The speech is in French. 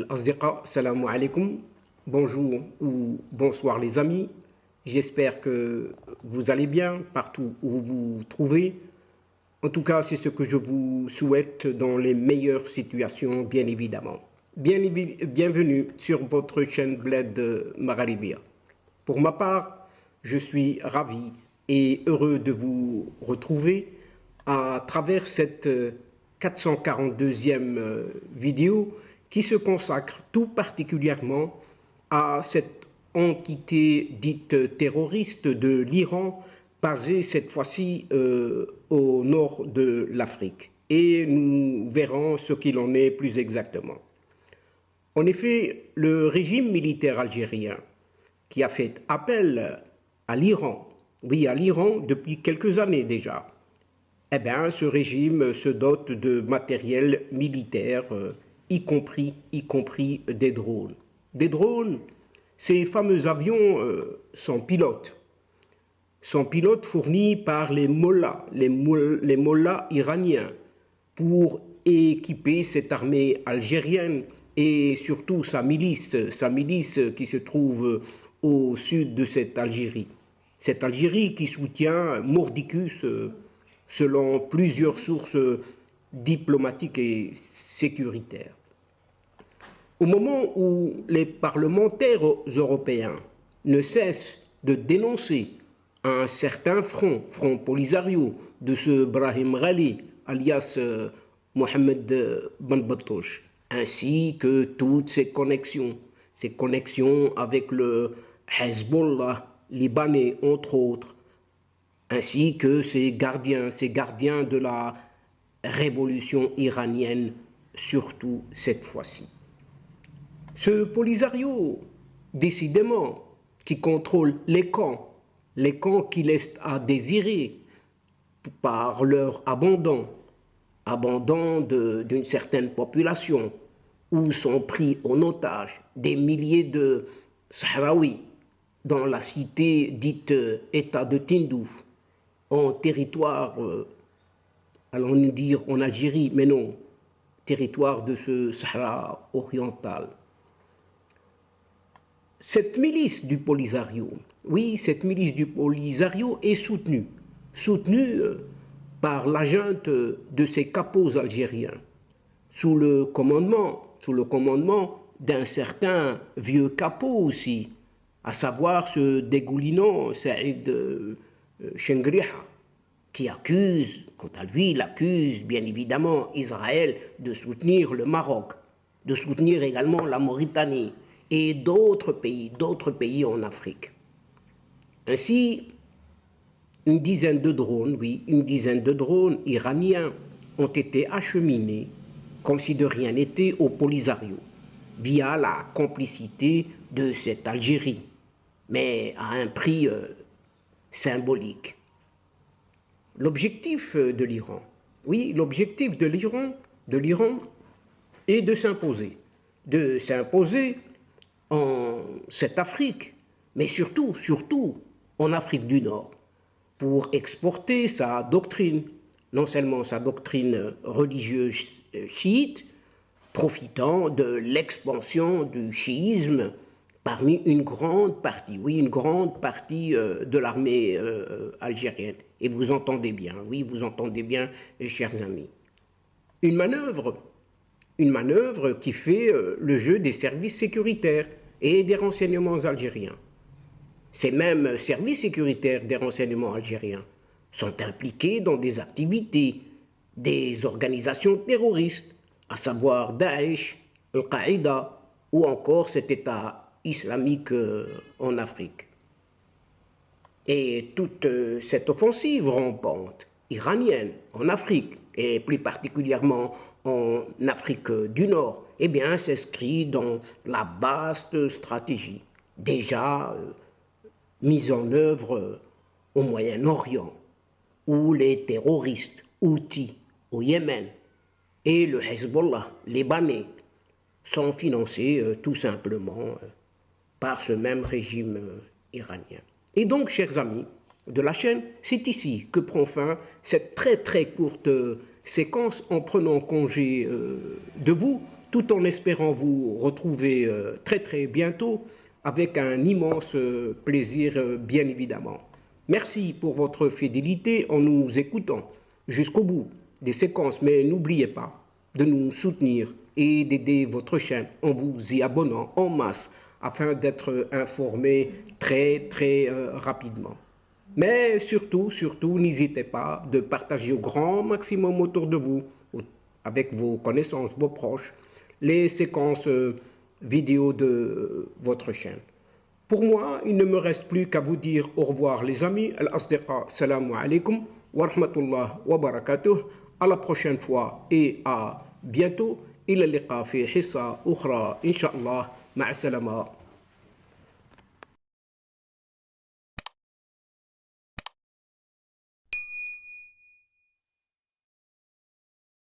الأصدقاء السلام عليكم. Bonjour ou bonsoir les amis. J'espère que vous allez bien partout où vous vous trouvez. En tout cas, c'est ce que je vous souhaite dans les meilleures situations, bien évidemment. Bienvenue sur votre chaîne Bled Magharibia. Pour ma part, je suis ravi et heureux de vous retrouver à travers cette 442e vidéo qui se consacre tout particulièrement à cette entité dite terroriste de l'Iran, basée cette fois-ci au nord de l'Afrique. Et nous verrons ce qu'il en est plus exactement. En effet, le régime militaire algérien qui a fait appel à l'Iran, oui à l'Iran depuis quelques années déjà, eh bien, ce régime se dote de matériel militaire, y compris des drones. Des drones, ces fameux avions sans pilote fournis par les mollahs, les mollahs iraniens, pour équiper cette armée algérienne et surtout sa milice qui se trouve au sud de cette Algérie. Cette Algérie qui soutient Mordicus selon plusieurs sources diplomatiques et sécuritaires. Au moment où les parlementaires européens ne cessent de dénoncer un certain front Polisario de ce Brahim Ghali, alias Mohamed Ben Battouche, ainsi que toutes ses connexions avec le Hezbollah libanais, entre autres, ainsi que ces gardiens de la révolution iranienne, surtout cette fois-ci. Ce Polisario, décidément, qui contrôle les camps qui laissent à désirer par leur abandon d'une certaine population, où sont pris en otage des milliers de Sahraouis dans la cité dite État de Tindouf, en territoire, allons-nous dire en Algérie, mais non, territoire de ce Sahara oriental. Cette milice du Polisario, oui, cette milice du Polisario est soutenue par la junte de ces capots algériens, sous le commandement d'un certain vieux capot aussi, à savoir ce dégoulinant Saïd Chengriha, qui accuse, quant à lui, il accuse bien évidemment Israël de soutenir le Maroc, de soutenir également la Mauritanie et d'autres pays en Afrique. Ainsi, une dizaine de drones iraniens ont été acheminés, comme si de rien n'était, au Polisario, via la complicité de cette Algérie, mais à un prix symbolique. L'objectif de l'Iran, est de s'imposer en cette Afrique, mais surtout en Afrique du Nord, pour exporter sa doctrine, non seulement sa doctrine religieuse chiite, profitant de l'expansion du chiisme parmi une grande partie de l'armée algérienne. Et vous entendez bien, chers amis. Une manœuvre qui fait le jeu des services sécuritaires et des renseignements algériens. Ces mêmes services sécuritaires des renseignements algériens sont impliqués dans des activités des organisations terroristes, à savoir Daesh, Al-Qaïda ou encore cet État islamique en Afrique. Et toute cette offensive rampante iranienne en Afrique, et plus particulièrement en Afrique du Nord, eh bien, s'inscrit dans la vaste stratégie déjà mise en œuvre au Moyen-Orient, où les terroristes houthis au Yémen et le Hezbollah libanais sont financés tout simplement par ce même régime iranien. Et donc, chers amis de la chaîne, c'est ici que prend fin cette très courte séquence en prenant congé de vous, tout en espérant vous retrouver très très bientôt avec un immense plaisir, bien évidemment. Merci pour votre fidélité en nous écoutant jusqu'au bout des séquences, mais n'oubliez pas de nous soutenir et d'aider votre chaîne en vous y abonnant en masse afin d'être informé très très rapidement. Mais surtout, surtout, n'hésitez pas de partager au grand maximum autour de vous, avec vos connaissances, vos proches, les séquences vidéo de votre chaîne. Pour moi, il ne me reste plus qu'à vous dire au revoir les amis. Al-Asdiqa, salamu alaikum wa rahmatullah wa barakatuh. À la prochaine fois et à bientôt. إلى اللقاء في حصة أخرى إن شاء الله. مع السلامة.